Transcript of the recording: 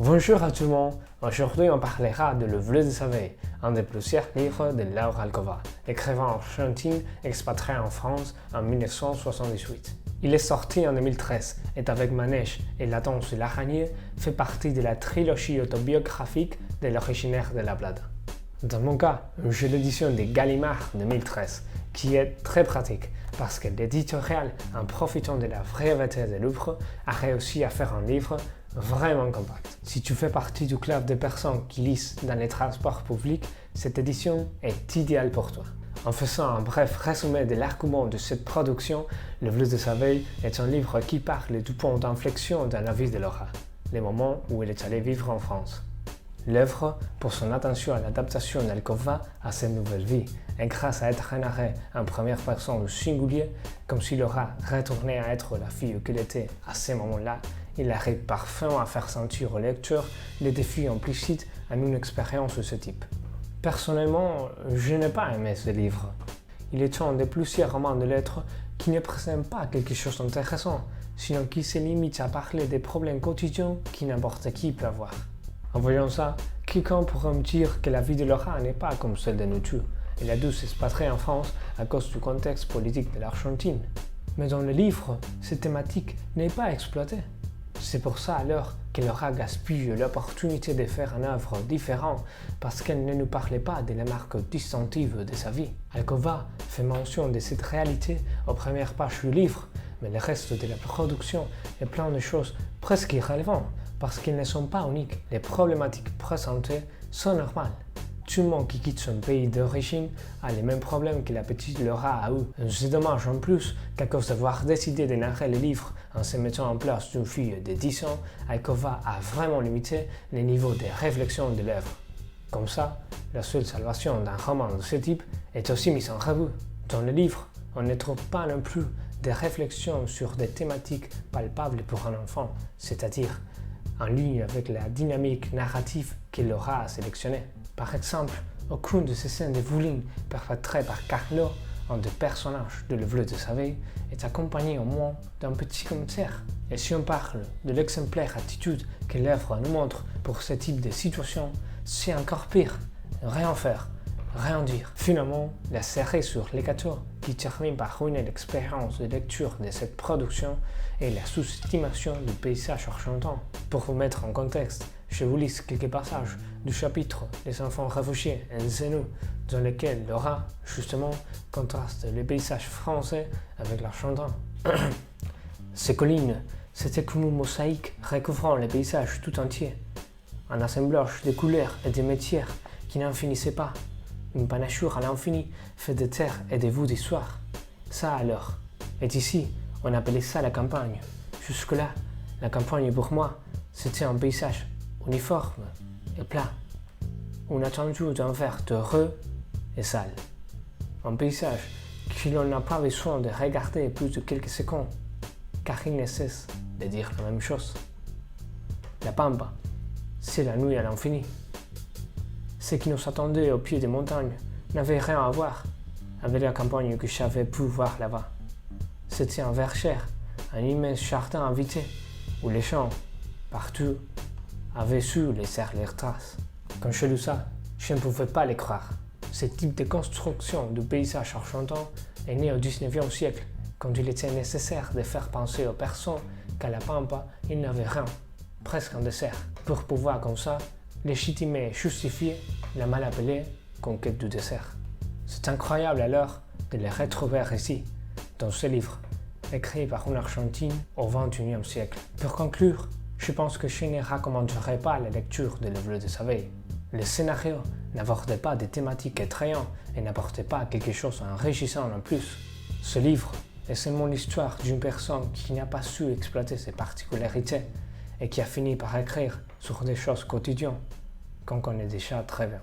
Bonjour à tout le monde, aujourd'hui on parlera de Le Bleu de Savée, un des plusieurs livres de Laura Alcoba, écrivain argentine expatriée en France en 1978. Il est sorti en 2013 et avec Manège et La danse de l'araignée fait partie de la trilogie autobiographique de l'originaire de La Plata. Dans mon cas, j'ai l'édition de Gallimard 2013 qui est très pratique parce que l'éditorial, en profitant de la brièveté de l'œuvre, a réussi à faire un livre vraiment compact. Si tu fais partie du club de personnes qui lisent dans les transports publics, cette édition est idéale pour toi. En faisant un bref résumé de l'argument de cette production, Le Bleu de Savée est un livre qui parle du point d'inflexion dans la vie de Laura, les moments où elle est allée vivre en France. L'œuvre, pour son attention à l'adaptation d'Alcoba à cette nouvelle vie, et grâce à être narrée en première personne au singulier, comme si Laura retournait à être la fille qu'elle était à ce moment-là, il arrive parfaitement à faire sentir au lecteur les défis implicites à une expérience de ce type. Personnellement, je n'ai pas aimé ce livre. Il est un des plusieurs romans de lettres qui ne présente pas quelque chose d'intéressant, sinon qui se limite à parler des problèmes quotidiens que n'importe qui peut avoir. En voyant ça, quiconque pourrait me dire que la vie de Laura n'est pas comme celle de nous tous. Elle a dû s'expatrier en France à cause du contexte politique de l'Argentine. Mais dans le livre, cette thématique n'est pas exploitée. C'est pour ça alors que Laura gaspille l'opportunité de faire une œuvre différente parce qu'elle ne nous parlait pas de la marque distinctive de sa vie. Alcoba fait mention de cette réalité aux premières pages du livre, mais le reste de la production est plein de choses presque irrélévantes parce qu'ils ne sont pas uniques. Les problématiques présentées sont normales. Tout le monde qui quitte son pays d'origine a les mêmes problèmes que la petite Laura a eu. C'est dommage en plus qu'à cause d'avoir décidé de narrer le livre en se mettant en place d'une fille de 10 ans, Alcoba a vraiment limité le niveau de réflexion de l'œuvre. Comme ça, la seule salvation d'un roman de ce type est aussi mise en revue. Dans le livre, on ne trouve pas non plus des réflexions sur des thématiques palpables pour un enfant, c'est-à-dire en ligne avec la dynamique narrative que Laura a sélectionnée. Par exemple, aucune de ces scènes de bullying perpétrées par Carlo, un des personnages de Le Bleu de Savée, est accompagnée au moins d'un petit commentaire. Et si on parle de l'exemplaire attitude que l'œuvre nous montre pour ce type de situation, c'est encore pire. Rien faire, rien dire. Finalement, la série sur les gâteaux qui termine par ruiner l'expérience de lecture de cette production est la sous-estimation du paysage argentin. Pour vous mettre en contexte, je vous lis quelques passages du chapitre Les enfants réfugiés en nous, dans lequel Laura, justement, contraste les paysages français avec l'argentin. Ces collines, c'était comme une mosaïque recouvrant le paysage tout entier. Un assemblage de couleurs et de métiers qui n'en finissait pas. Une panachure à l'infini, faite de terre et de vous d'histoire. Ça alors. Et ici, on appelait ça la campagne. Jusque-là, la campagne pour moi, c'était un paysage uniforme et plat. On a tendu d'un vert heureux et sale. Un paysage que l'on n'a pas besoin de regarder plus de quelques secondes, car il ne cesse de dire la même chose. La pampa, c'est la nuit à l'infini. Ce qui nous attendait au pied des montagnes n'avait rien à voir avec la campagne que j'avais pu voir là-bas. C'était un verger, un immense jardin invité, où les champs, partout, avaient su laisser leurs traces. Quand j'ai lu ça, je ne pouvais pas les croire. Ce type de construction du paysage argentin est né au XIXe siècle, quand il était nécessaire de faire penser aux personnes qu'à la pampa, il n'y avait rien, presque un désert, pour pouvoir comme ça légitimer et justifier la mal appelée conquête du désert. C'est incroyable alors de les retrouver ici, dans ce livre, écrit par une Argentine au XXIe siècle. Pour conclure, je pense que je ne recommanderais pas la lecture de Le Bleu de Savée. Le scénario n'abordait pas des thématiques effrayantes et n'apportait pas quelque chose d'enrichissant en plus. Ce livre est seulement l'histoire d'une personne qui n'a pas su exploiter ses particularités et qui a fini par écrire sur des choses quotidiennes qu'on connaît déjà très bien.